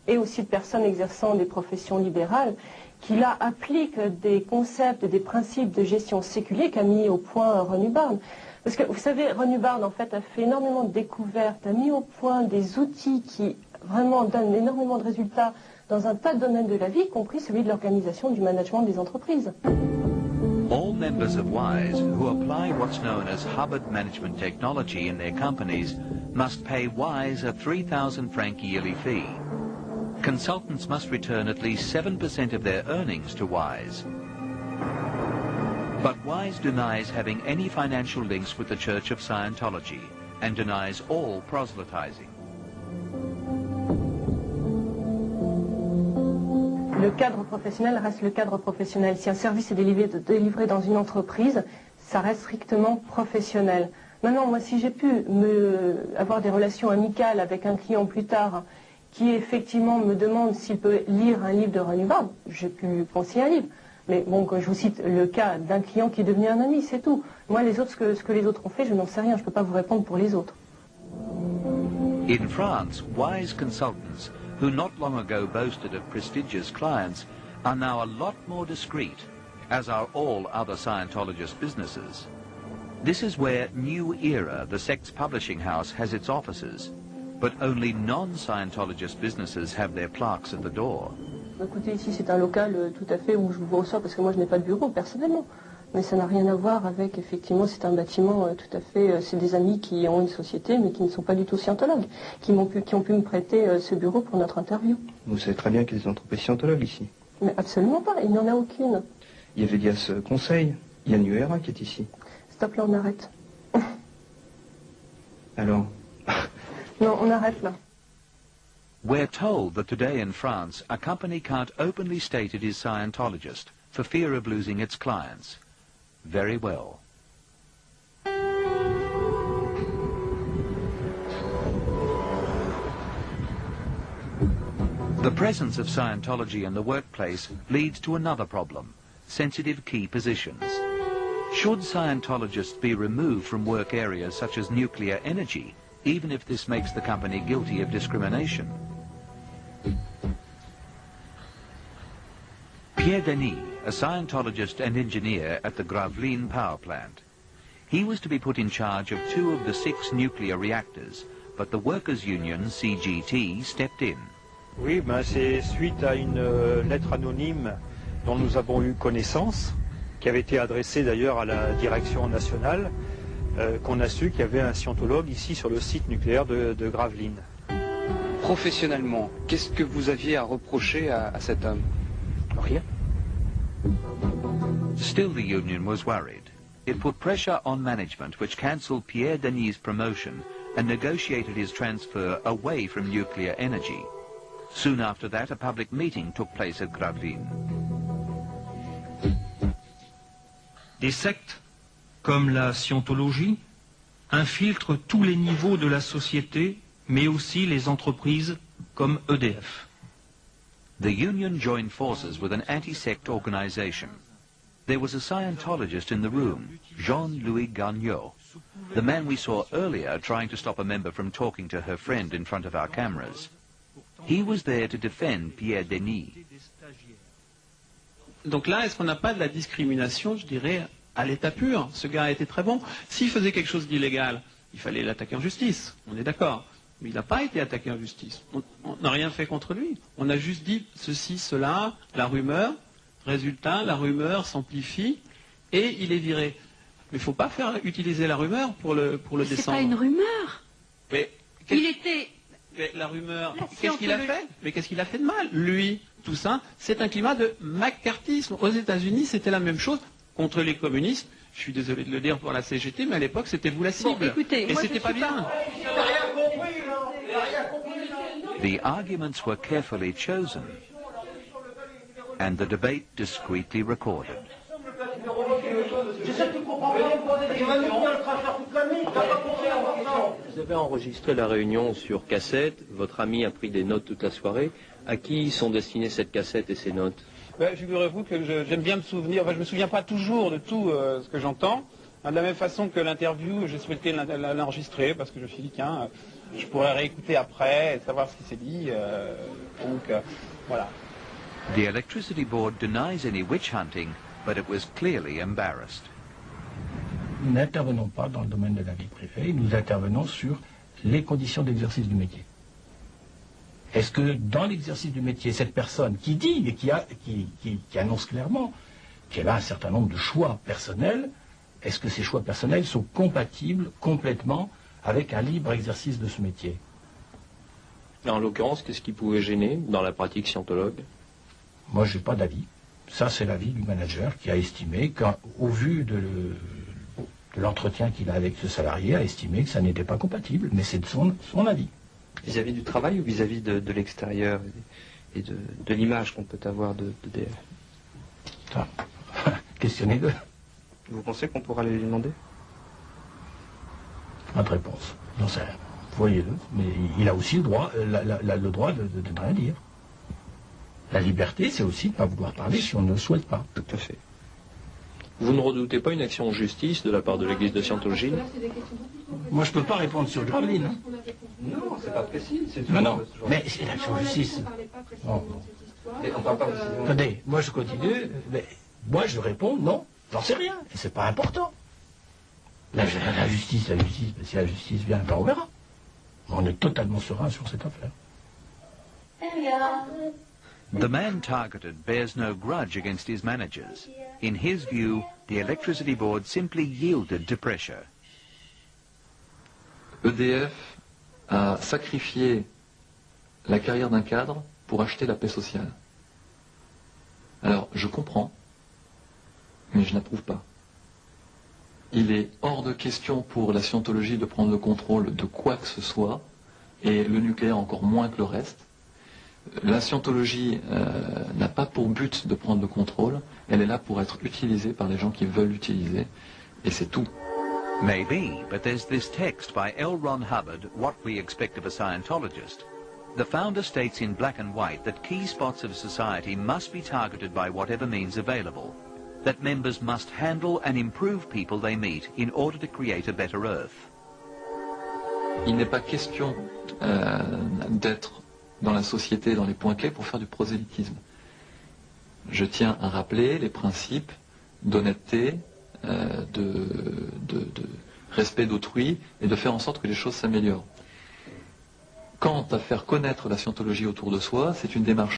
et aussi de personnes exerçant des professions libérales, qui là appliquent des concepts et des principes de gestion séculiers qu'a mis au point Ron Hubbard. Parce que vous savez, Ron Hubbard en fait a fait énormément de découvertes, a mis au point des outils qui vraiment donnent énormément de résultats dans un tas de domaines de la vie, y compris celui de l'organisation du management des entreprises. All members of WISE who apply what's known as Hubbard management technology in their companies must pay WISE a 3,000 franc yearly fee. Consultants must return at least 7% of their earnings to WISE. But WISE denies having any financial links with the Church of Scientology and denies all proselytizing. Le cadre professionnel reste le cadre professionnel. Si un service est délivré dans une entreprise, ça reste strictement professionnel. Maintenant, moi, si j'ai pu avoir des relations amicales avec un client plus tard qui effectivement me demande s'il peut lire un livre de Ron Hubbard, j'ai pu lui conseiller un livre. Mais bon, quand je vous cite le cas d'un client qui est devenu un ami, c'est tout. Moi, les autres, ce que les autres ont fait, je n'en sais rien. Je ne peux pas vous répondre pour les autres. In France, WISE consultants, who not long ago boasted of prestigious clients, are now a lot more discreet, as are all other Scientologist businesses. This is where New Era, the sect's publishing house, has its offices, but only non-Scientologist businesses have their plaques at the door. Écoutez, ici c'est un local tout à fait où je vous reçois parce que moi je n'ai pas de bureau personnellement. Mais ça n'a rien à voir avec, effectivement, c'est un bâtiment tout à fait, c'est des amis qui ont une société mais qui ne sont pas du tout scientologues, qui ont pu me prêter ce bureau pour notre interview. Vous savez très bien qu'il y a des entreprises scientologues ici. Mais absolument pas, il n'y en a aucune. Il y avait Dias Conseil, il y a New Era qui est ici. Stop là, on arrête. Alors Non, on arrête là. We're told that today in France, a company can't openly state it is Scientologist for fear of losing its clients. Very well. The presence of Scientology in the workplace leads to another problem, sensitive key positions. Should Scientologists be removed from work areas such as nuclear energy, even if this makes the company guilty of discrimination? Pierre Denis, a Scientologist and engineer at the Gravelines power plant. He was to be put in charge of 2 of the 6 nuclear reactors, but the workers' union, CGT, stepped in. Oui, c'est suite à une lettre anonyme dont nous avons eu connaissance, qui avait été adressée d'ailleurs à la direction nationale, qu'on a su qu'il y avait un scientologue ici sur le site nucléaire de Gravelines. Professionnellement, qu'est-ce que vous aviez à reprocher à cet homme? Rien. Still the union was worried. It put pressure on management, which cancelled Pierre Denis' promotion and negotiated his transfer away from nuclear energy. Soon after that, a public meeting took place at Gravelines. Des sectes, comme la scientologie, infiltrent tous les niveaux de la société, mais aussi les entreprises comme EDF. The union joined forces with an anti-sect organization. There was a Scientologist in the room, Jean-Louis Gagnon, the man we saw earlier trying to stop a member from talking to her friend in front of our cameras. He was there to defend Pierre Denis. Donc là, est-ce qu'on n'a pas de la discrimination, je dirais, à l'état pur? Ce gars était très bon. S'il faisait quelque chose d'illégal, il fallait l'attaquer en justice, on est d'accord. Mais il n'a pas été attaqué en justice. On n'a rien fait contre lui. On a juste dit ceci, cela, la rumeur. Résultat, la rumeur s'amplifie et il est viré. Mais il ne faut pas utiliser la rumeur pour le descendre. C'est pas une rumeur. Mais il était... Mais la rumeur, qu'est-ce qu'il a fait? Mais qu'est-ce qu'il a fait de mal? Lui, tout ça, c'est un climat de macartisme. Aux États-Unis, c'était la même chose contre les communistes. Je suis désolé de le dire pour la CGT, mais à l'époque, c'était vous la cible. Bon, écoutez, et c'était pas bien. The arguments were carefully chosen and the debate discreetly recorded. Vous avez enregistré la réunion sur cassette, votre ami a pris des notes toute la soirée. À qui sont destinées cette cassette et ces notes? Figurez-vous que j'aime bien me souvenir, je ne me souviens pas toujours de tout ce que j'entends. De la même façon que l'interview, j'ai souhaité l'enregistrer parce que je me suis dit, tiens, je pourrais réécouter après et savoir ce qui s'est dit. Voilà. The Electricity Board denies any witch hunting, but it was clearly embarrassed. Nous n'intervenons pas dans le domaine de la vie privée, nous intervenons sur les conditions d'exercice du métier. Est-ce que dans l'exercice du métier, cette personne qui dit et qui annonce clairement qu'elle a un certain nombre de choix personnels, est-ce que ces choix personnels sont compatibles complètement avec un libre exercice de ce métier? En l'occurrence, qu'est-ce qui pouvait gêner dans la pratique scientologue? Moi, je n'ai pas d'avis. Ça, c'est l'avis du manager qui a estimé qu'au vu de l'entretien qu'il a avec ce salarié, a estimé que ça n'était pas compatible, mais c'est son avis. Vis-à-vis du travail ou vis-à-vis de l'extérieur et de l'image qu'on peut avoir d'EDF? Ça, questionnez-le. Vous pensez qu'on pourra lui demander? Pas de réponse, j'en sais rien. Voyez-le, mais il a aussi le droit, le droit de ne rien dire. La liberté, c'est aussi de ne pas vouloir parler si on ne le souhaite pas. Tout à fait. Vous ne redoutez pas une action en justice de la part de l'Église de Scientologie? Moi, je ne peux pas répondre sur Graveline. Hein. Non, c'est pas précis. Non, mais c'est l'action en justice. Non. Attendez, moi je continue, mais moi je réponds non, j'en sais rien, et c'est pas important. La justice, si la justice vient, ben on verra. On est totalement serein sur cette affaire. The man targeted bears no grudge against his managers. In his view, the Electricity Board simply yielded to pressure. EDF a sacrifié la carrière d'un cadre pour acheter la paix sociale. Alors, je comprends, mais je n'approuve pas. Il est hors de question pour la scientologie de prendre le contrôle de quoi que ce soit, et le nucléaire encore moins que le reste. La scientologie n'a pas pour but de prendre le contrôle, elle est là pour être utilisée par les gens qui veulent l'utiliser, et c'est tout. Maybe, but there's this text by L. Ron Hubbard, What We Expect of a Scientologist. The founder states in black and white that key spots of society must be targeted by whatever means available, that members must handle and improve people they meet in order to create a better Earth. Il n'est pas question d'être dans la société, dans les points clés, pour faire du prosélytisme. Je tiens à rappeler les principes d'honnêteté, de respect d'autrui, et de faire en sorte que les choses s'améliorent. Quant à faire connaître la scientologie autour de soi, c'est une démarche